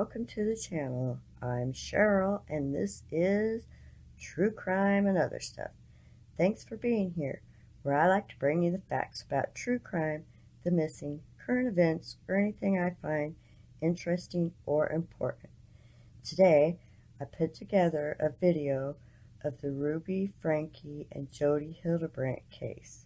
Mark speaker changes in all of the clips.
Speaker 1: welcome to the channel. I'm Cheryl and this is True Crime and Other Stuff. Thanks for being here, where I like to bring you the facts about true crime, the missing, current events, or anything I find interesting or important. Today, I put together a video of the Ruby, Franke, and Jodi Hildebrant case.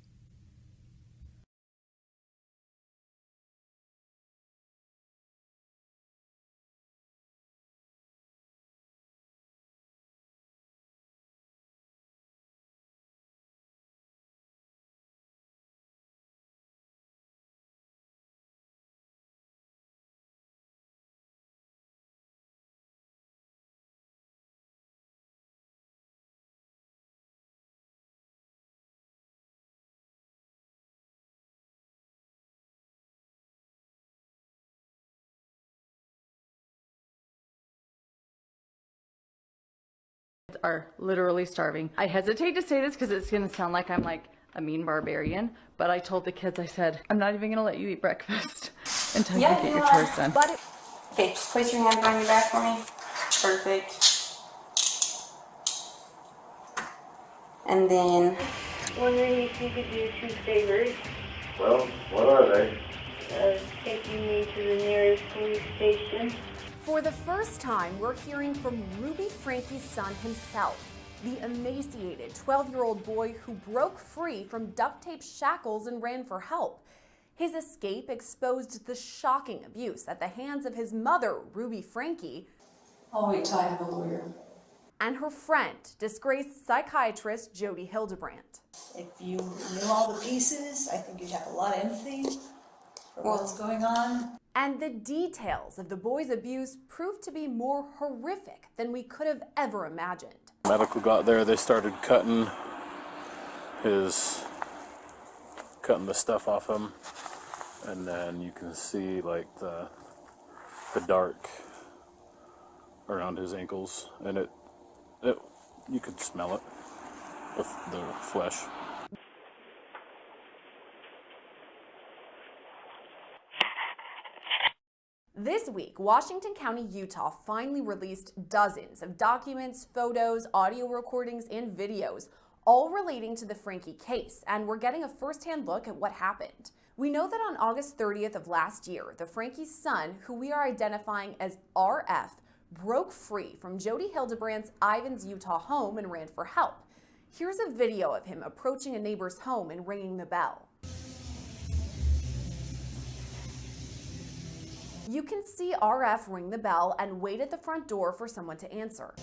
Speaker 2: Are literally starving. I hesitate to say this because it's going to sound like I'm like a mean barbarian, but I told the kids, I said, I'm not even going to let you eat breakfast until you get your chores done.
Speaker 3: Okay, just place your hands on your back for me. Perfect. And then...
Speaker 4: Wondering if you could do 2 favors.
Speaker 5: Well, what are they?
Speaker 4: Taking me to the nearest police station.
Speaker 6: For the first time, we're hearing from Ruby Franke's son himself, the emaciated 12-year-old boy who broke free from duct tape shackles and ran for help. His escape exposed the shocking abuse at the hands of his mother, Ruby Franke.
Speaker 7: I'll wait till I have a lawyer.
Speaker 6: And her friend, disgraced psychiatrist Jodi Hildebrant.
Speaker 7: If you knew all the pieces, I think you'd have a lot of empathy for what's going on.
Speaker 6: And the details of the boy's abuse proved to be more horrific than we could have ever imagined.
Speaker 8: Medical got there, they started cutting the stuff off him, and then you can see like the dark around his ankles, and you could smell it with the flesh.
Speaker 6: This week, Washington County, Utah finally released dozens of documents, photos, audio recordings, and videos, all relating to the Franke case, and we're getting a first-hand look at what happened. We know that on August 30th of last year, the Franke's son, who we are identifying as RF, broke free from Jodi Hildebrant's Ivins, Utah home and ran for help. Here's a video of him approaching a neighbor's home and ringing the bell. You can see RF ring the bell and wait at the front door for someone to answer.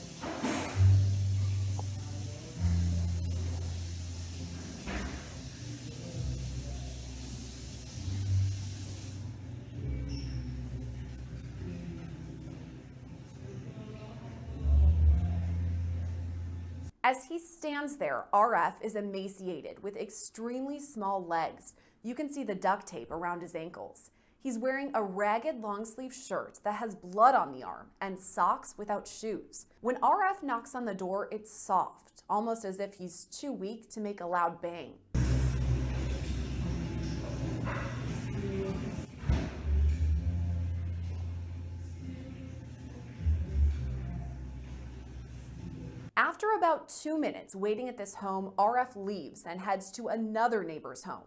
Speaker 6: As he stands there, RF is emaciated with extremely small legs. You can see the duct tape around his ankles. He's wearing a ragged long-sleeve shirt that has blood on the arm and socks without shoes. When RF knocks on the door, it's soft, almost as if he's too weak to make a loud bang. After about 2 minutes waiting at this home, RF leaves and heads to another neighbor's home.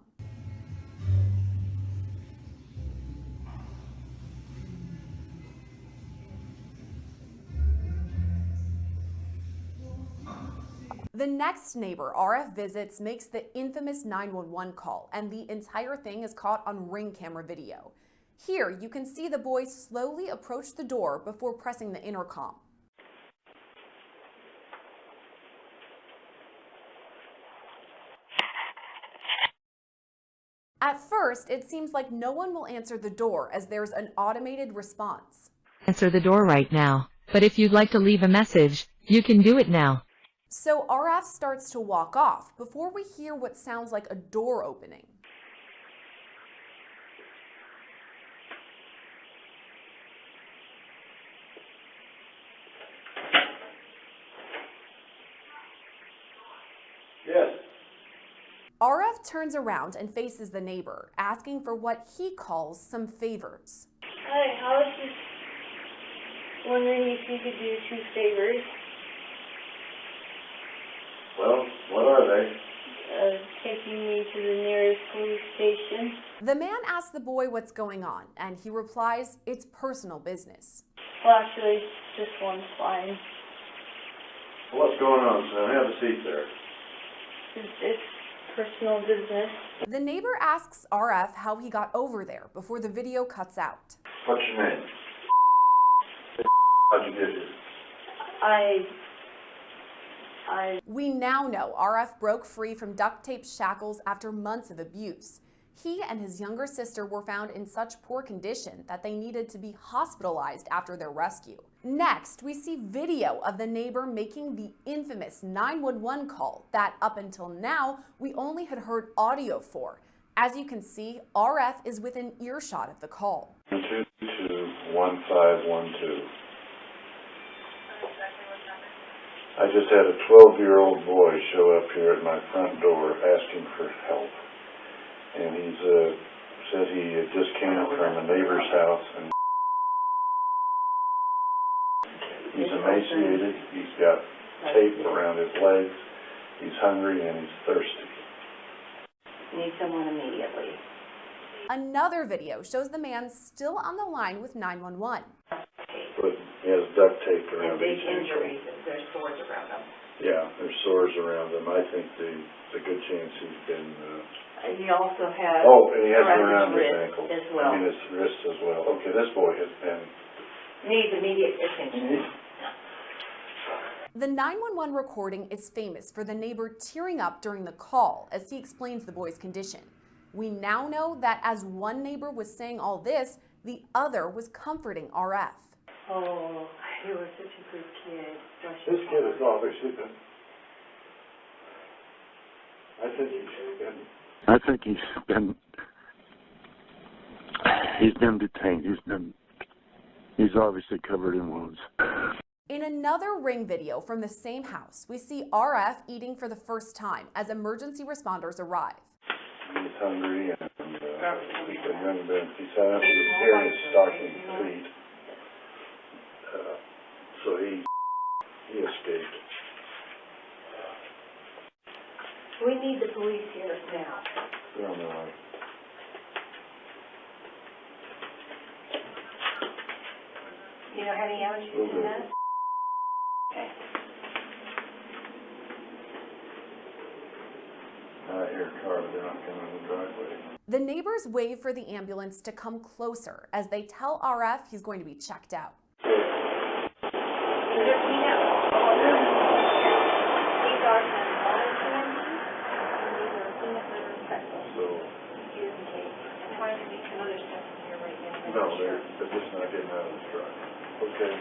Speaker 6: The next neighbor RF visits makes the infamous 911 call, and the entire thing is caught on Ring camera video. Here, you can see the boy slowly approach the door before pressing the intercom. At first, it seems like no one will answer the door as there's an automated response.
Speaker 9: Answer the door right now, but if you'd like to leave a message, you can do it now.
Speaker 6: So RF starts to walk off before we hear what sounds like a door opening.
Speaker 5: Yes.
Speaker 6: RF turns around and faces the neighbor, asking for what he calls some favors.
Speaker 4: Hi, how is this? Wondering if you could do 2 favors.
Speaker 5: Well, what are they?
Speaker 4: Taking me to the nearest police station.
Speaker 6: The man asks the boy what's going on, and he replies, it's personal business.
Speaker 4: Well, actually, just one's fine.
Speaker 5: What's going on, son? Have a seat there.
Speaker 4: It's personal business.
Speaker 6: The neighbor asks RF how he got over there before the video cuts out.
Speaker 5: What's your name? How'd you get here?
Speaker 6: We now know RF broke free from duct tape shackles after months of abuse. He and his younger sister were found in such poor condition that they needed to be hospitalized after their rescue. Next, we see video of the neighbor making the infamous 911 call that up until now, we only had heard audio for. As you can see, RF is within earshot of the call.
Speaker 8: 222-1512. I just had a 12-year-old boy show up here at my front door asking for help. And he's said he just came from a neighbor's house, and he's emaciated, he's got tape around his legs, he's hungry, and he's thirsty.
Speaker 4: Need someone immediately.
Speaker 6: Another video shows the man still on the line with 911.
Speaker 8: But he has duct tape around his
Speaker 4: injuries.
Speaker 8: ankle.
Speaker 4: There's sores around them.
Speaker 8: Yeah, there's sores around him. I think there's a good chance he's been...
Speaker 4: He also has
Speaker 8: and he has it around his
Speaker 4: wrist
Speaker 8: ankle.
Speaker 4: as well.
Speaker 8: I mean, his wrist as well. Okay, this boy has been...
Speaker 4: Needs immediate attention.
Speaker 6: The 911 recording is famous for the neighbor tearing up during the call as he explains the boy's condition. We now know that as one neighbor was saying all this, the other was comforting RF.
Speaker 4: Oh, you were such a good kid.
Speaker 8: This kid is awfully sleeping. I think he's been detained. He's obviously covered in wounds.
Speaker 6: In another ring video from the same house, we see RF eating for the first time as emergency responders arrive.
Speaker 8: He's hungry and he's been young. He's had various stocking feet. So he escaped.
Speaker 4: We need the police here now.
Speaker 8: They're on the line.
Speaker 4: You know how many hours you do that? Okay.
Speaker 8: I hear cars, they're not coming in the driveway.
Speaker 6: The neighbors wave for the ambulance to come closer as they tell RF he's going to be checked out.
Speaker 8: No, they're just not getting out of the truck. Okay.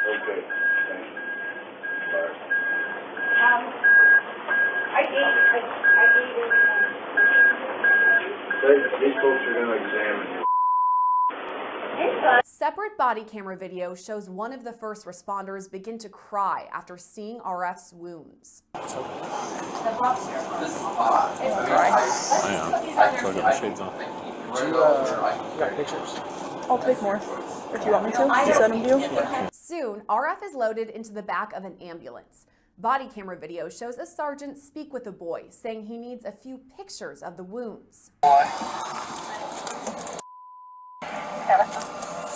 Speaker 8: Okay, thank you. Bye. These folks are going to examine you.
Speaker 6: Separate body camera video shows one of the first responders begin to cry after seeing RF's wounds.
Speaker 8: I got my shades on.
Speaker 10: You got pictures? I'll take more. If you want me to send them to you.
Speaker 6: Soon, RF is loaded into the back of an ambulance. Body camera video shows a sergeant speak with a boy, saying he needs a few pictures of the wounds.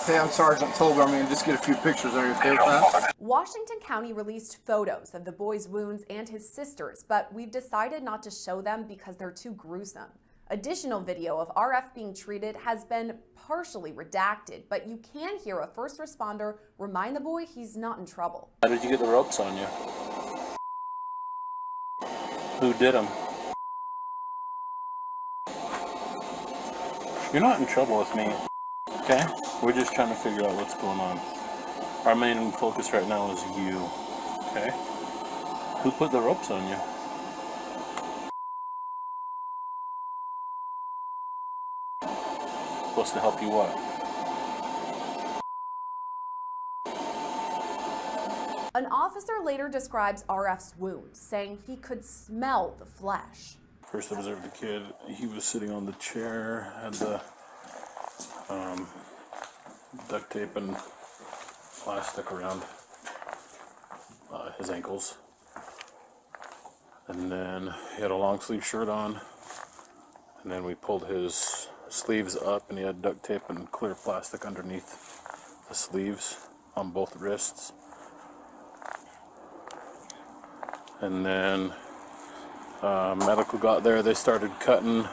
Speaker 10: Hey, I'm Sergeant Tolber. I'm going to just get a few pictures. Are you okay with that?
Speaker 6: Washington County released photos of the boy's wounds and his sister's, but we've decided not to show them because they're too gruesome. Additional video of RF being treated has been partially redacted, but you can hear a first responder remind the boy he's not in trouble.
Speaker 8: How did you get the ropes on you? Who did them? You're not in trouble with me, okay? We're just trying to figure out what's going on. Our main focus right now is you, okay? Who put the ropes on you? Supposed to help you what?
Speaker 6: An officer later describes RF's wounds, saying he could smell the flesh.
Speaker 8: First observed the kid, he was sitting on the chair, had the duct tape and plastic around his ankles. And then he had a long sleeve shirt on, and then we pulled his sleeves up, and he had duct tape and clear plastic underneath the sleeves on both wrists. And then medical got there. They started cutting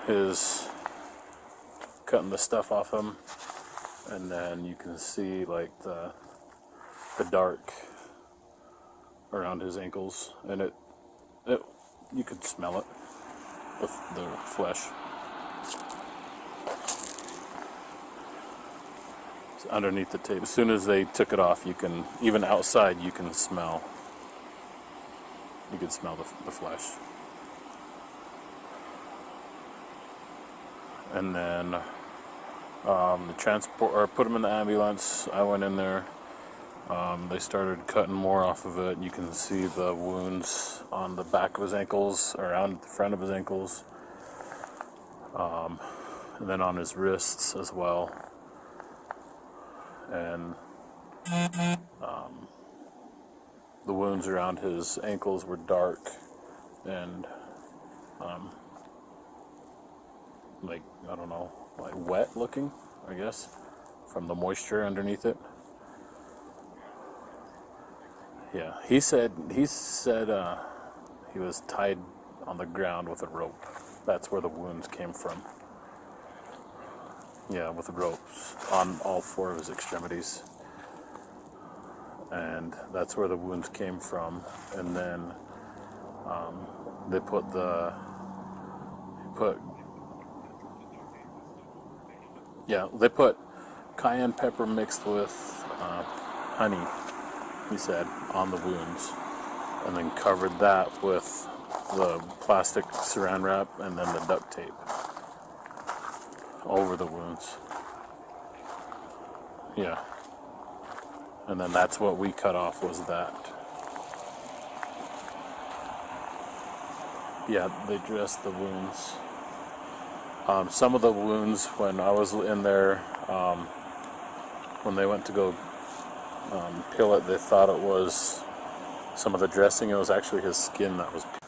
Speaker 8: the stuff off him, and then you can see like the dark around his ankles, and it you could smell it, the flesh. It's underneath the tape. As soon as they took it off, you can, even outside, you can smell. You can smell the flesh. And then put him in the ambulance. I went in there. They started cutting more off of it. You can see the wounds on the back of his ankles, around the front of his ankles, and then on his wrists as well. And the wounds around his ankles were dark and like, I don't know, like wet looking, I guess, from the moisture underneath it. Yeah, he said he was tied on the ground with a rope. That's where the wounds came from. Yeah, with ropes on all four of his extremities. And that's where the wounds came from. And then they put cayenne pepper mixed with honey, he said, on the wounds, and then covered that with the plastic saran wrap and then the duct tape over the wounds. Yeah. And then that's what we cut off, was that. Yeah, they dressed the wounds. Some of the wounds, when I was in there, when they went to go peel it, they thought it was some of the dressing. It was actually his skin that was peeled.